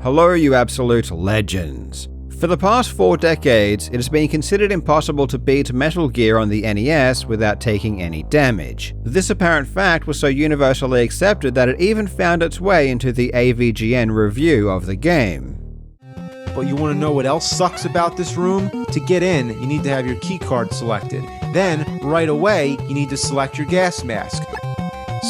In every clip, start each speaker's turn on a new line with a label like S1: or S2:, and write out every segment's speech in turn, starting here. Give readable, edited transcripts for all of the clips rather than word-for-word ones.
S1: Hello, you absolute legends. For the past 4 decades, it has been considered impossible to beat Metal Gear on the NES without taking any damage. This apparent fact was so universally accepted that it even found its way into the AVGN review of the game.
S2: But you want to know what else sucks about this room? To get in, you need to have your keycard selected. Then, right away, you need to select your gas mask.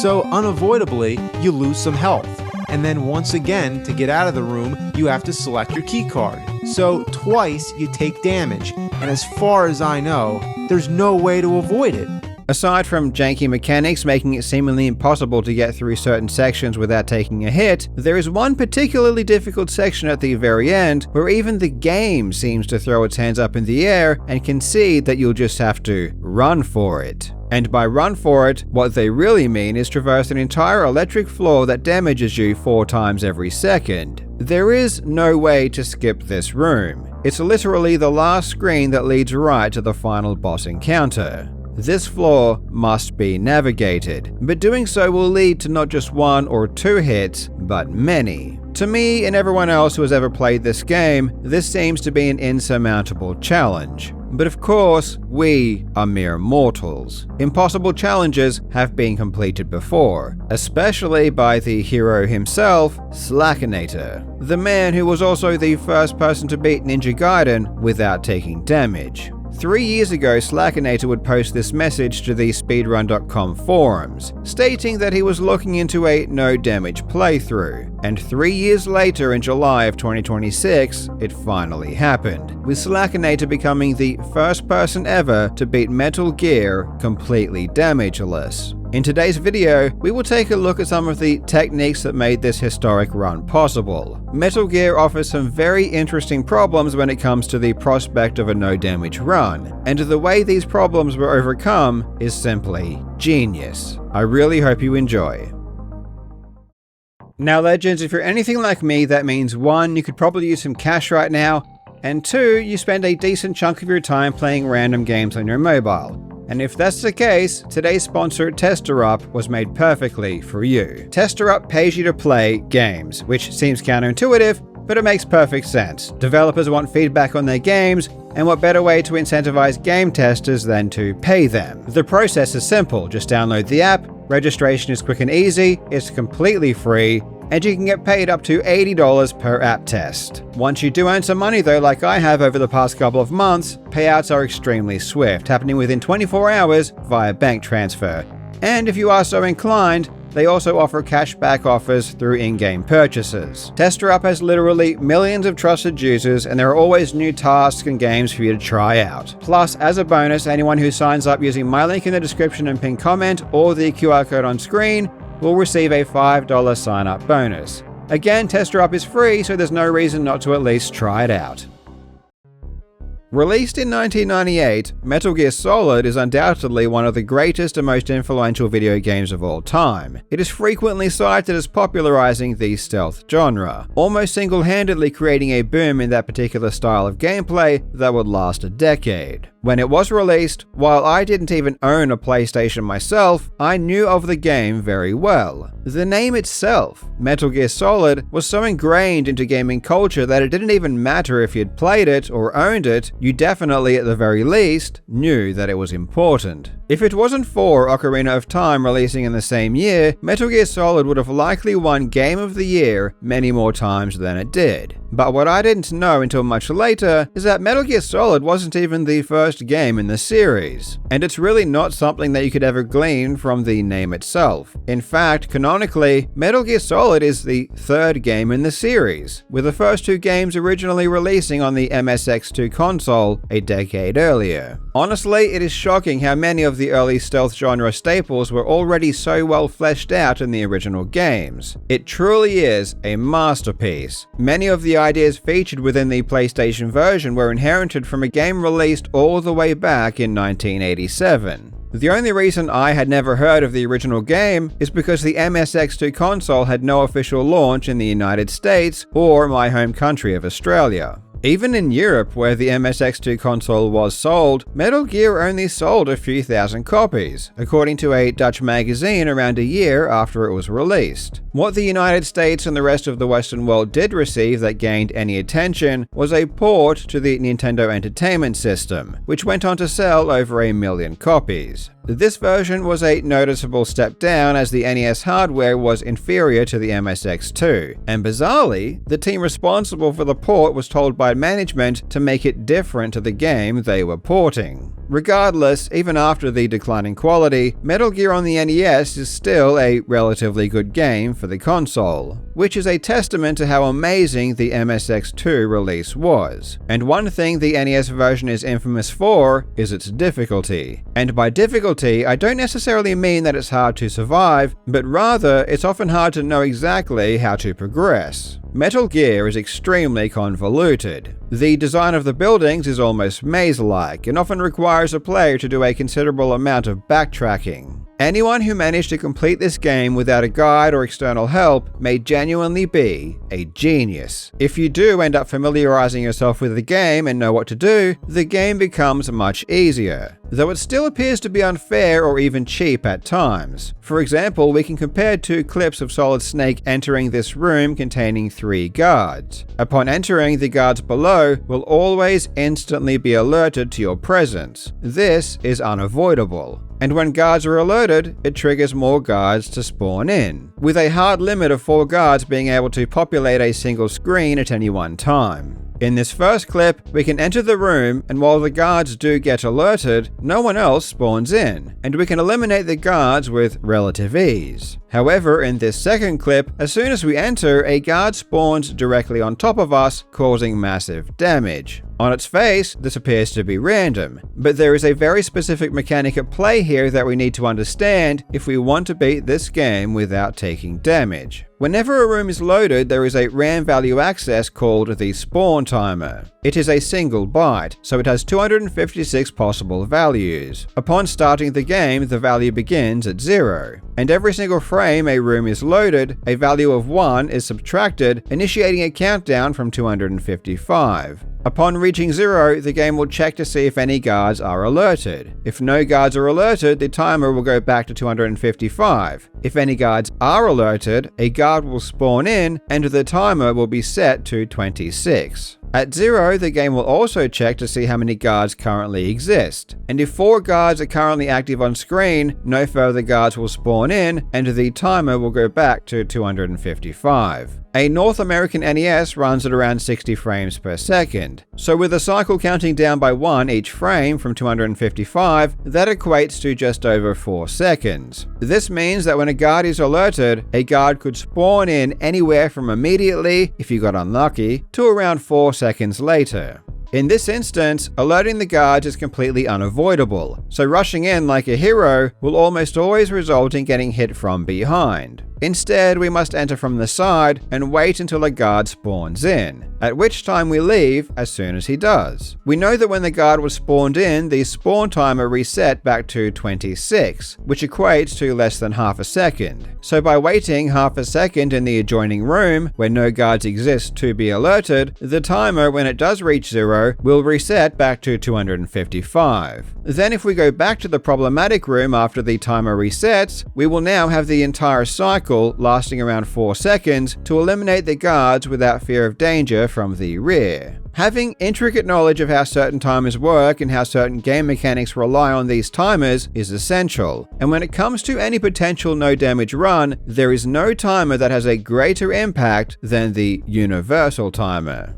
S2: So, unavoidably, you lose some health. And then once again, to get out of the room, you have to select your keycard. So twice you take damage, and as far as I know, there's no way to avoid it.
S1: Aside from janky mechanics making it seemingly impossible to get through certain sections without taking a hit, there is one particularly difficult section at the very end where even the game seems to throw its hands up in the air and concede that you'll just have to run for it. And by run for it, what they really mean is traverse an entire electric floor that damages you 4 times every second. There is no way to skip this room. It's literally the last screen that leads right to the final boss encounter. This floor must be navigated, but doing so will lead to not just 1 or 2 hits, but many. To me and everyone else who has ever played this game, this seems to be an insurmountable challenge. But of course, we are mere mortals. Impossible challenges have been completed before, especially by the hero himself, Slackinator, the man who was also the first person to beat Ninja Gaiden without taking damage. 3 years ago, Slackinator would post this message to the speedrun.com forums, stating that he was looking into a no-damage playthrough. And 3 years later, in July of 2026, it finally happened, with Slackinator becoming the first person ever to beat Metal Gear completely damageless. In today's video, we will take a look at some of the techniques that made this historic run possible. Metal Gear offers some very interesting problems when it comes to the prospect of a no-damage run, and the way these problems were overcome is simply genius. I really hope you enjoy. Now legends, if you're anything like me, that means 1, you could probably use some cash right now, and 2, you spend a decent chunk of your time playing random games on your mobile. And if that's the case, today's sponsor, TesterUp, was made perfectly for you. TesterUp pays you to play games, which seems counterintuitive, but it makes perfect sense. Developers want feedback on their games, and what better way to incentivize game testers than to pay them? The process is simple. Just download the app, registration is quick and easy, it's completely free, and you can get paid up to $80 per app test. Once you do earn some money though, like I have over the past couple of months, payouts are extremely swift, happening within 24 hours via bank transfer. And if you are so inclined, they also offer cashback offers through in-game purchases. TesterUp has literally millions of trusted users, and there are always new tasks and games for you to try out. Plus, as a bonus, anyone who signs up using my link in the description and pinned comment or the QR code on screen will receive a $5 sign-up bonus. Again, TesterUp is free, so there's no reason not to at least try it out. Released in 1998, Metal Gear Solid is undoubtedly one of the greatest and most influential video games of all time. It is frequently cited as popularizing the stealth genre, almost single-handedly creating a boom in that particular style of gameplay that would last a decade. When it was released, while I didn't even own a PlayStation myself, I knew of the game very well. The name itself, Metal Gear Solid, was so ingrained into gaming culture that it didn't even matter if you'd played it or owned it, you definitely, at the very least, knew that it was important. If it wasn't for Ocarina of Time releasing in the same year, Metal Gear Solid would have likely won Game of the Year many more times than it did. But what I didn't know until much later is that Metal Gear Solid wasn't even the first game in the series, and it's really not something that you could ever glean from the name itself. In fact, canonically, Metal Gear Solid is the 3rd game in the series, with the first 2 games originally releasing on the MSX2 console a decade earlier. Honestly, it is shocking how many of the early stealth genre staples were already so well fleshed out in the original games. It truly is a masterpiece. Many of the ideas featured within the PlayStation version were inherited from a game released all the way back in 1987. The only reason I had never heard of the original game is because the MSX2 console had no official launch in the United States or my home country of Australia. Even in Europe, where the MSX2 console was sold, Metal Gear only sold a few thousand copies, according to a Dutch magazine around a year after it was released. What the United States and the rest of the Western world did receive that gained any attention was a port to the Nintendo Entertainment System, which went on to sell over 1 million copies. This version was a noticeable step down as the NES hardware was inferior to the MSX2, and bizarrely, the team responsible for the port was told by management to make it different to the game they were porting. Regardless, even after the declining quality, Metal Gear on the NES is still a relatively good game for the console, which is a testament to how amazing the MSX2 release was. And one thing the NES version is infamous for is its difficulty. And by difficulty, I don't necessarily mean that it's hard to survive, but rather it's often hard to know exactly how to progress. Metal Gear is extremely convoluted. The design of the buildings is almost maze-like and often requires a player to do a considerable amount of backtracking. Anyone who managed to complete this game without a guide or external help may genuinely be a genius. If you do end up familiarizing yourself with the game and know what to do, the game becomes much easier, though it still appears to be unfair or even cheap at times. For example, we can compare 2 clips of Solid Snake entering this room containing 3 guards. Upon entering, the guards below will always instantly be alerted to your presence. This is unavoidable. And when guards are alerted, it triggers more guards to spawn in, with a hard limit of 4 guards being able to populate a single screen at any one time. In this first clip, we can enter the room, and while the guards do get alerted, no one else spawns in, and we can eliminate the guards with relative ease. However, in this second clip, as soon as we enter, a guard spawns directly on top of us, causing massive damage. On its face, this appears to be random, but there is a very specific mechanic at play here that we need to understand if we want to beat this game without taking damage. Whenever a room is loaded, there is a RAM value access called the spawn timer. It is a single byte, so it has 256 possible values. Upon starting the game, the value begins at 0, and every single frame a room is loaded, a value of 1 is subtracted, initiating a countdown from 255. Upon reaching 0, the game will check to see if any guards are alerted. If no guards are alerted, the timer will go back to 255. If any guards are alerted, a guard will spawn in, and the timer will be set to 26. At 0, the game will also check to see how many guards currently exist, and if 4 guards are currently active on screen, no further guards will spawn in, and the timer will go back to 255. A North American NES runs at around 60 frames per second, so with a cycle counting down by 1 each frame from 255, that equates to just over 4 seconds. This means that when a guard is alerted, a guard could spawn in anywhere from immediately, if you got unlucky, to around 4 seconds later. In this instance, alerting the guards is completely unavoidable, so rushing in like a hero will almost always result in getting hit from behind. Instead, we must enter from the side and wait until a guard spawns in, at which time we leave as soon as he does. We know that when the guard was spawned in, the spawn timer reset back to 26, which equates to less than half a second. So by waiting half a second in the adjoining room, where no guards exist to be alerted, the timer, when it does reach 0, will reset back to 255. Then if we go back to the problematic room after the timer resets, we will now have the entire cycle lasting around 4 seconds to eliminate the guards without fear of danger from the rear. Having intricate knowledge of how certain timers work and how certain game mechanics rely on these timers is essential, and when it comes to any potential no damage run, there is no timer that has a greater impact than the universal timer.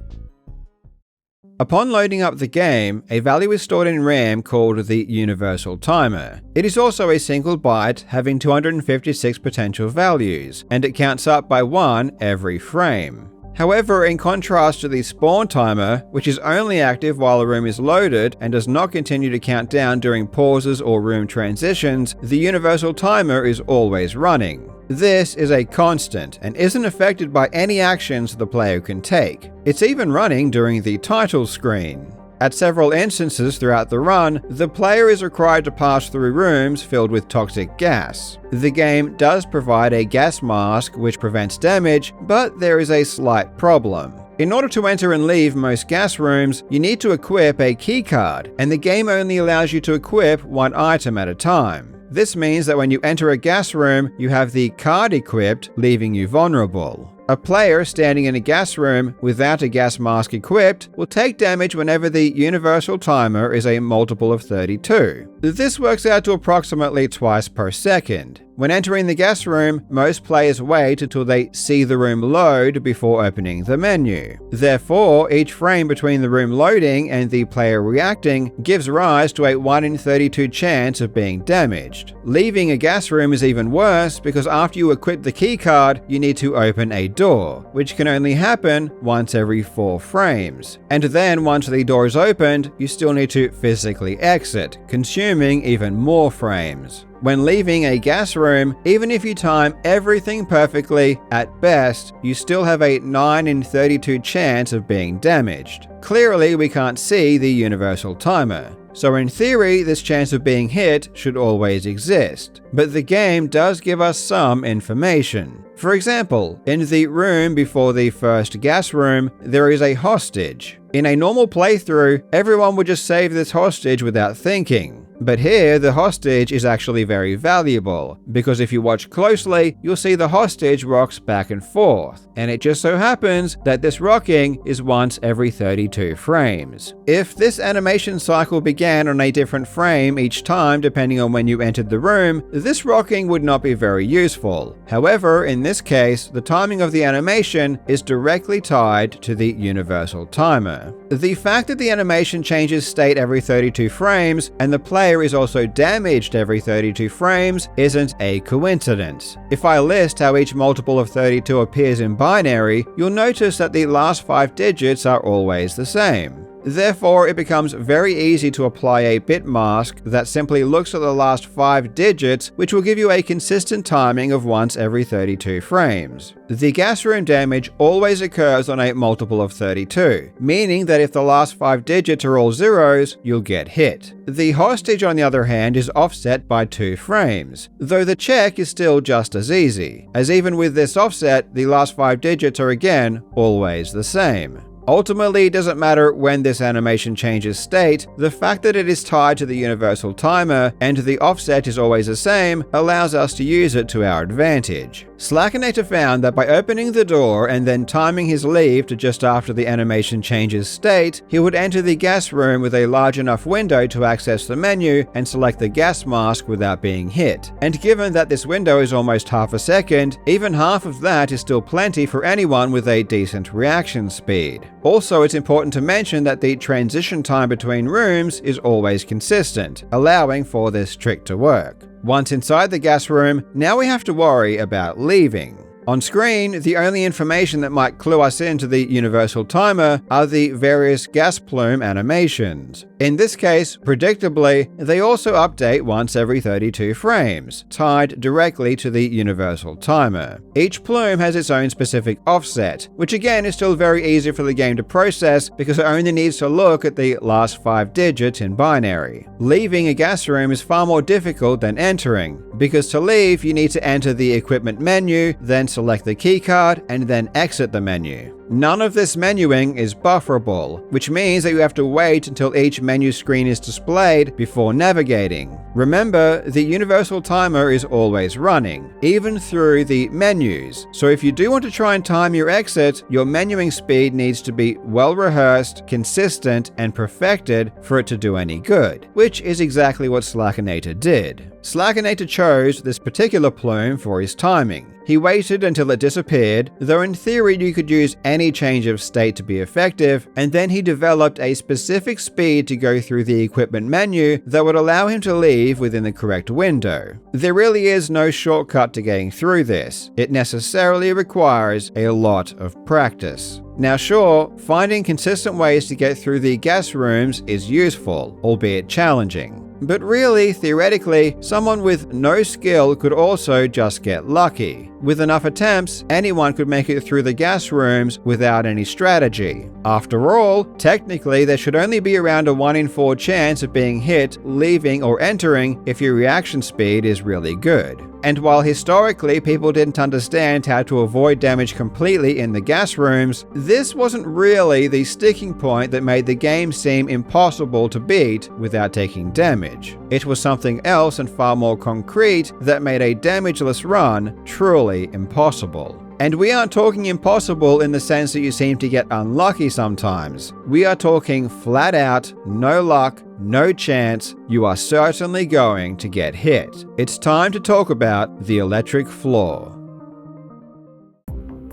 S1: Upon loading up the game, a value is stored in RAM called the universal timer. It is also a single byte having 256 potential values, and it counts up by 1 every frame. However, in contrast to the spawn timer, which is only active while a room is loaded and does not continue to count down during pauses or room transitions, the universal timer is always running. This is a constant and isn't affected by any actions the player can take. It's even running during the title screen. At several instances throughout the run, the player is required to pass through rooms filled with toxic gas. The game does provide a gas mask which prevents damage, but there is a slight problem. In order to enter and leave most gas rooms, you need to equip a keycard, and the game only allows you to equip one item at a time. This means that when you enter a gas room, you have the card equipped, leaving you vulnerable. A player standing in a gas room without a gas mask equipped will take damage whenever the universal timer is a multiple of 32. This works out to approximately twice per second. When entering the gas room, most players wait until they see the room load before opening the menu. Therefore, each frame between the room loading and the player reacting gives rise to a 1 in 32 chance of being damaged. Leaving a gas room is even worse because after you equip the keycard, you need to open a door, which can only happen once every 4 frames. And then once the door is opened, you still need to physically exit, consuming even more frames. When leaving a gas room, even if you time everything perfectly, at best, you still have a 9 in 32 chance of being damaged. Clearly, we can't see the universal timer. So in theory, this chance of being hit should always exist. But the game does give us some information. For example, in the room before the first gas room, there is a hostage. In a normal playthrough, everyone would just save this hostage without thinking. But here, the hostage is actually very valuable, because if you watch closely, you'll see the hostage rocks back and forth, and it just so happens that this rocking is once every 32 frames. If this animation cycle began on a different frame each time depending on when you entered the room, this rocking would not be very useful. However, in this case, the timing of the animation is directly tied to the universal timer. The fact that the animation changes state every 32 frames, and the player is also damaged every 32 frames isn't a coincidence. If I list how each multiple of 32 appears in binary, you'll notice that the last 5 digits are always the same. Therefore, it becomes very easy to apply a bit mask that simply looks at the last 5 digits, which will give you a consistent timing of once every 32 frames. The gas room damage always occurs on a multiple of 32, meaning that if the last 5 digits are all zeros, you'll get hit. The hostage, on the other hand, is offset by 2 frames, though the check is still just as easy, as even with this offset, the last 5 digits are again always the same. Ultimately, it doesn't matter when this animation changes state, the fact that it is tied to the universal timer and the offset is always the same allows us to use it to our advantage. Slackinator found that by opening the door and then timing his leave to just after the animation changes state, he would enter the gas room with a large enough window to access the menu and select the gas mask without being hit. And given that this window is almost half a second, even half of that is still plenty for anyone with a decent reaction speed. Also, it's important to mention that the transition time between rooms is always consistent, allowing for this trick to work. Once inside the gas room, now we have to worry about leaving. On screen, the only information that might clue us into the universal timer are the various gas plume animations. In this case, predictably, they also update once every 32 frames, tied directly to the universal timer. Each plume has its own specific offset, which again is still very easy for the game to process because it only needs to look at the last 5 digits in binary. Leaving a gas room is far more difficult than entering, because to leave you need to enter the equipment menu, then select the keycard, and then exit the menu. None of this menuing is bufferable, which means that you have to wait until each menu screen is displayed before navigating. Remember, the universal timer is always running, even through the menus, so if you do want to try and time your exit, your menuing speed needs to be well rehearsed, consistent, and perfected for it to do any good, which is exactly what Slackinator did. Slackinator chose this particular plume for his timing. He waited until it disappeared, though in theory you could use any change of state to be effective, and then he developed a specific speed to go through the equipment menu that would allow him to leave within the correct window. There really is no shortcut to getting through this. It necessarily requires a lot of practice. Now sure, finding consistent ways to get through the gas rooms is useful, albeit challenging. But really, theoretically, someone with no skill could also just get lucky. With enough attempts, anyone could make it through the gas rooms without any strategy. After all, technically there should only be around a 1 in 4 chance of being hit, leaving, or entering if your reaction speed is really good. And while historically people didn't understand how to avoid damage completely in the gas rooms, this wasn't really the sticking point that made the game seem impossible to beat without taking damage. It was something else and far more concrete that made a damageless run truly impossible. And we aren't talking impossible in the sense that you seem to get unlucky sometimes. We are talking flat out, no luck, no chance, you are certainly going to get hit. It's time to talk about the electric floor.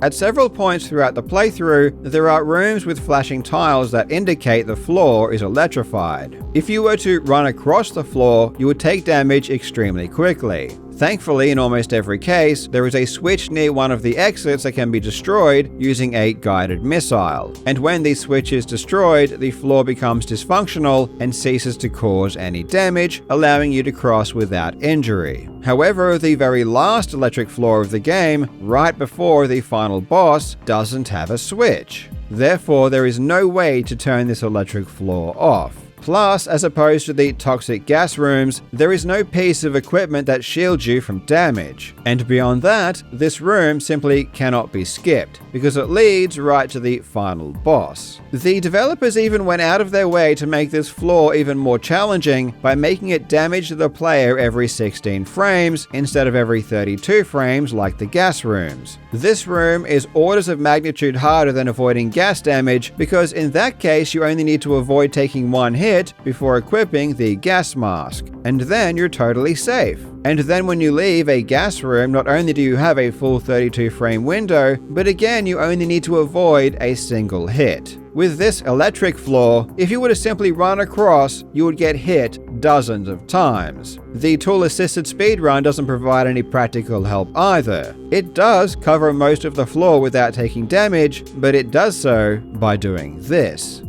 S1: At several points throughout the playthrough, there are rooms with flashing tiles that indicate the floor is electrified. If you were to run across the floor, you would take damage extremely quickly. Thankfully, in almost every case, there is a switch near one of the exits that can be destroyed using a guided missile. And when the switch is destroyed, the floor becomes dysfunctional and ceases to cause any damage, allowing you to cross without injury. However, the very last electric floor of the game, right before the final boss, doesn't have a switch. Therefore, there is no way to turn this electric floor off. Plus, as opposed to the toxic gas rooms, there is no piece of equipment that shields you from damage. And beyond that, this room simply cannot be skipped, because it leads right to the final boss. The developers even went out of their way to make this floor even more challenging by making it damage the player every 16 frames instead of every 32 frames like the gas rooms. This room is orders of magnitude harder than avoiding gas damage, because in that case you only need to avoid taking one hit before equipping the gas mask, and then you're totally safe. And then when you leave a gas room, not only do you have a full 32 frame window, but again you only need to avoid a single hit. With this electric floor, if you were to simply run across, you would get hit dozens of times. The tool-assisted speedrun doesn't provide any practical help either. It does cover most of the floor without taking damage, but it does so by doing this.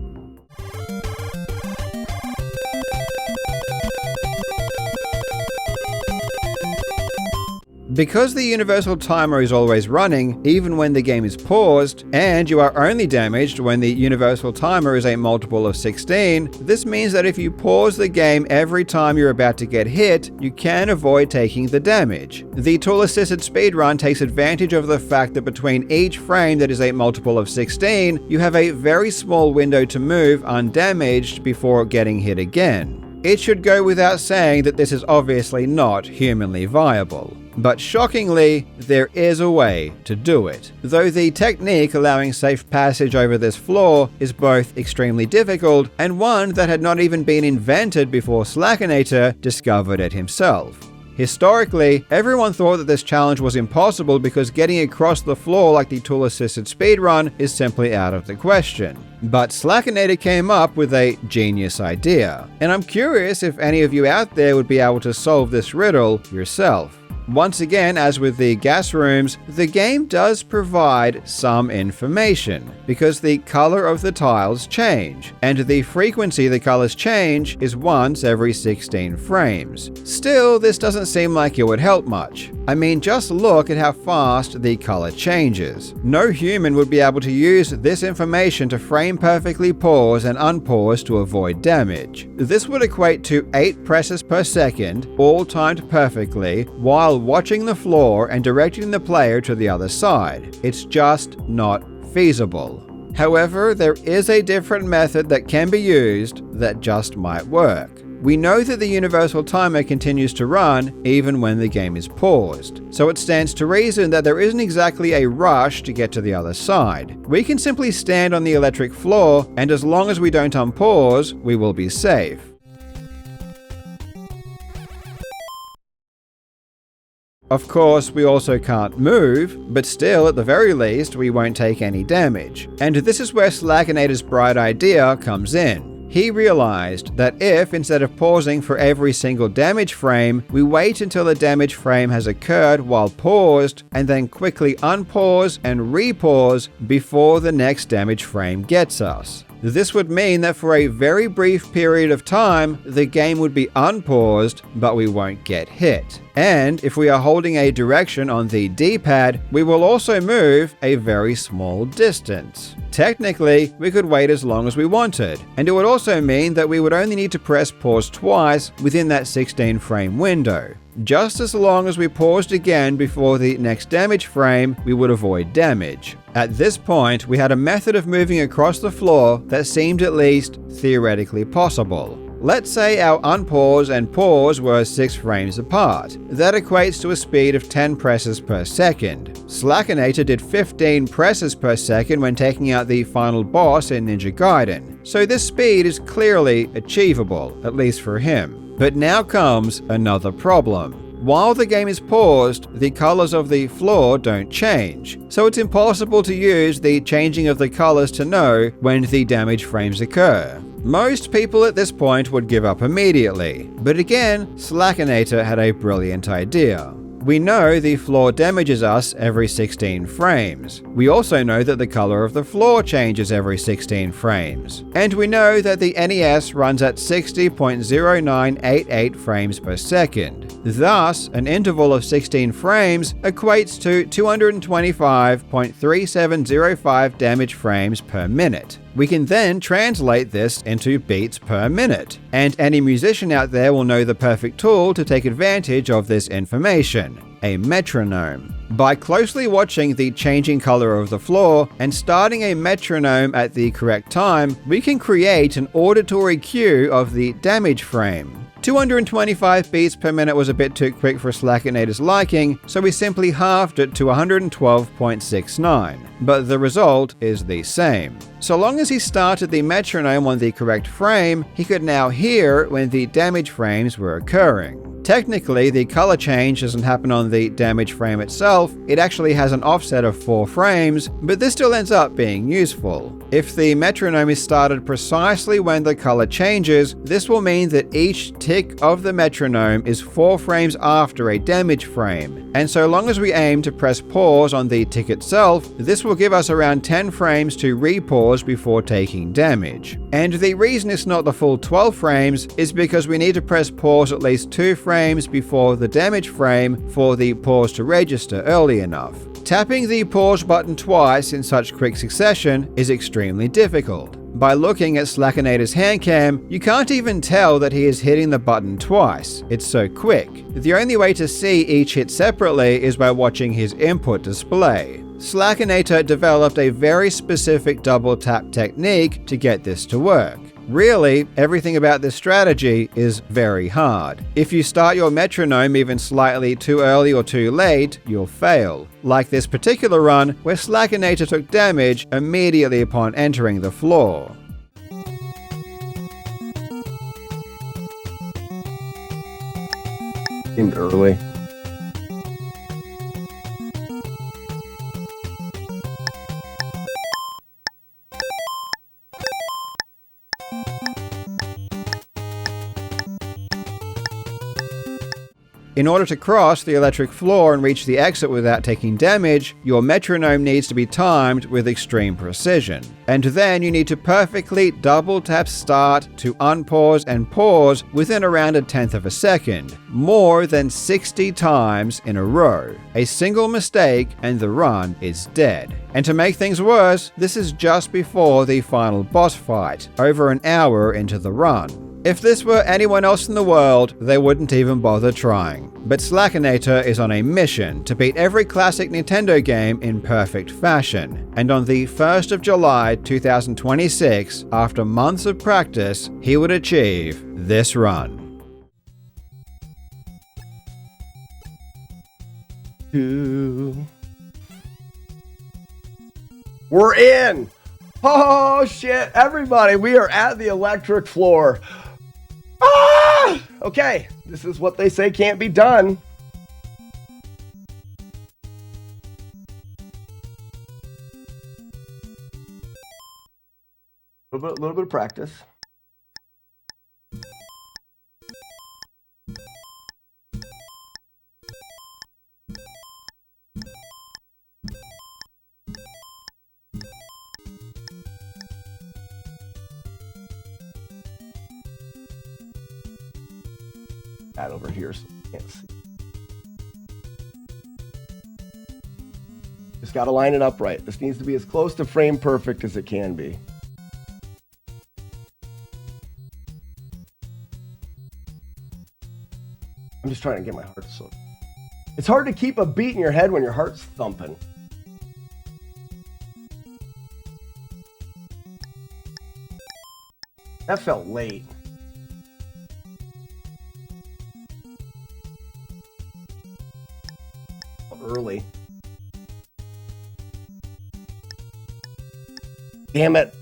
S1: Because the universal timer is always running, even when the game is paused, and you are only damaged when the universal timer is a multiple of 16, this means that if you pause the game every time you're about to get hit, you can avoid taking the damage. The tool-assisted speedrun takes advantage of the fact that between each frame that is a multiple of 16, you have a very small window to move undamaged before getting hit again. It should go without saying that this is obviously not humanly viable. But shockingly, there is a way to do it. Though the technique allowing safe passage over this floor is both extremely difficult and one that had not even been invented before Slackinator discovered it himself. Historically, everyone thought that this challenge was impossible because getting across the floor like the tool-assisted speedrun is simply out of the question. But Slackinator came up with a genius idea, and I'm curious if any of you out there would be able to solve this riddle yourself. Once again, as with the gas rooms, the game does provide some information, because the color of the tiles change, and the frequency the colors change is once every 16 frames. Still, this doesn't seem like it would help much. I mean, just look at how fast the color changes. No human would be able to use this information to frame perfectly pause and unpause to avoid damage. This would equate to 8 presses per second, all timed perfectly, while watching the floor and directing the player to the other side. It's just not feasible. However, there is a different method that can be used that just might work. We know that the universal timer continues to run even when the game is paused, so it stands to reason that there isn't exactly a rush to get to the other side. We can simply stand on the electric floor, and as long as we don't unpause, we will be safe. Of course, we also can't move, but still, at the very least, we won't take any damage. And this is where Slackinator's bright idea comes in. He realized that if, instead of pausing for every single damage frame, we wait until a damage frame has occurred while paused, and then quickly unpause and repause before the next damage frame gets us. This would mean that for a very brief period of time, the game would be unpaused, but we won't get hit. And if we are holding a direction on the D-pad, we will also move a very small distance. Technically, we could wait as long as we wanted, and it would also mean that we would only need to press pause twice within that 16 frame window. Just as long as we paused again before the next damage frame, we would avoid damage. At this point, we had a method of moving across the floor that seemed at least theoretically possible. Let's say our unpause and pause were 6 frames apart. That equates to a speed of 10 presses per second. Slackinator did 15 presses per second when taking out the final boss in Ninja Gaiden, so this speed is clearly achievable, at least for him. But now comes another problem. While the game is paused, the colors of the floor don't change, so it's impossible to use the changing of the colors to know when the damage frames occur. Most people at this point would give up immediately, but again, Slackinator had a brilliant idea. We know the floor damages us every 16 frames. We also know that the color of the floor changes every 16 frames. And we know that the NES runs at 60.0988 frames per second. Thus, an interval of 16 frames equates to 225.3705 damage frames per minute. We can then translate this into beats per minute, and any musician out there will know the perfect tool to take advantage of this information: a metronome. By closely watching the changing color of the floor and starting a metronome at the correct time, we can create an auditory cue of the damage frame. 225 beats per minute was a bit too quick for Slackinator's liking, so we simply halved it to 112.69, but the result is the same. So long as he started the metronome on the correct frame, he could now hear when the damage frames were occurring. Technically, the color change doesn't happen on the damage frame itself, it actually has an offset of 4 frames, but this still ends up being useful. If the metronome is started precisely when the color changes, this will mean that each tick of the metronome is 4 frames after a damage frame, and so long as we aim to press pause on the tick itself, this will give us around 10 frames to re-pause before taking damage. And the reason it's not the full 12 frames is because we need to press pause at least 2 frames before the damage frame for the pause to register early enough. Tapping the pause button twice in such quick succession is extremely difficult. By looking at Slackinator's handcam, you can't even tell that he is hitting the button twice. It's so quick. The only way to see each hit separately is by watching his input display. Slackinator developed a very specific double tap technique to get this to work. Really, everything about this strategy is very hard. If you start your metronome even slightly too early or too late, you'll fail. Like this particular run, where Slackinator took damage immediately upon entering the floor.
S3: Seemed early.
S1: In order to cross the electric floor and reach the exit without taking damage, your metronome needs to be timed with extreme precision. And then you need to perfectly double tap start to unpause and pause within around 1/10 of a second, more than 60 times in a row. A single mistake and the run is dead. And to make things worse, this is just before the final boss fight, over an hour into the run. If this were anyone else in the world, they wouldn't even bother trying. But Slackinator is on a mission to beat every classic Nintendo game in perfect fashion. And on the 1st of July 2026, after months of practice, he would achieve this run.
S3: We're in! Oh shit, everybody, we are at the electric floor. Ah! Okay, this is what they say can't be done. A little bit of practice. that over here so you can't see. Just got to line it up right. This needs to be as close to frame perfect as it can be. I'm just trying to get my heart to slow. It's hard to keep a beat in your head when your heart's thumping. That felt late. Early. Damn it.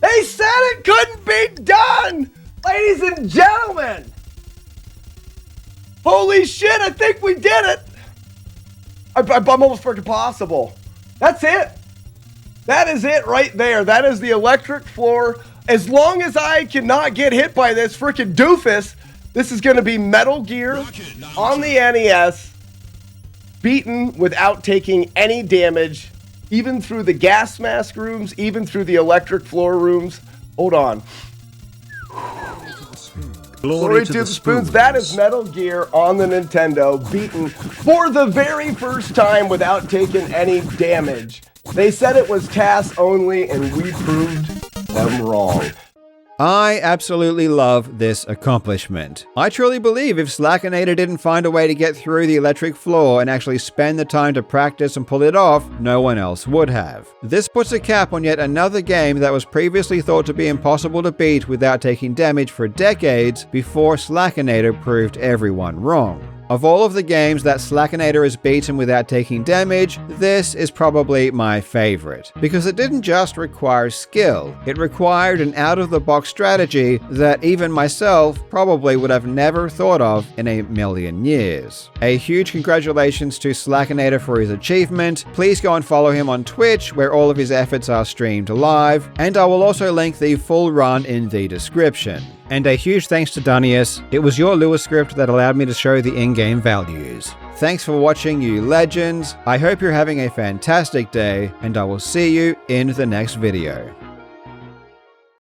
S3: They said it couldn't be done! Ladies and gentlemen! Holy shit, I think we did it! I'm almost freaking possible. That's it. That is it right there. That is the electric floor. As long as I cannot get hit by this freaking doofus, this is going to be Metal Gear on the NES, beaten without taking any damage, even through the gas mask rooms, even through the electric floor rooms. Hold on. Glory to the spoons. That is Metal Gear on the Nintendo, beaten for the very first time without taking any damage. They said it was TAS only, and we proved them wrong.
S1: I absolutely love this accomplishment. I truly believe if Slackinator didn't find a way to get through the electric floor and actually spend the time to practice and pull it off, no one else would have. This puts a cap on yet another game that was previously thought to be impossible to beat without taking damage for decades before Slackinator proved everyone wrong. Of all of the games that Slackinator has beaten without taking damage, this is probably my favorite, because it didn't just require skill, it required an out-of-the-box strategy that even myself probably would have never thought of in a million years. A huge congratulations to Slackinator for his achievement. Please go and follow him on Twitch, where all of his efforts are streamed live, and I will also link the full run in the description. And a huge thanks to Dunius. It was your Lua script that allowed me to show the in-game values. Thanks for watching, you legends. I hope you're having a fantastic day, and I will see you in the next video.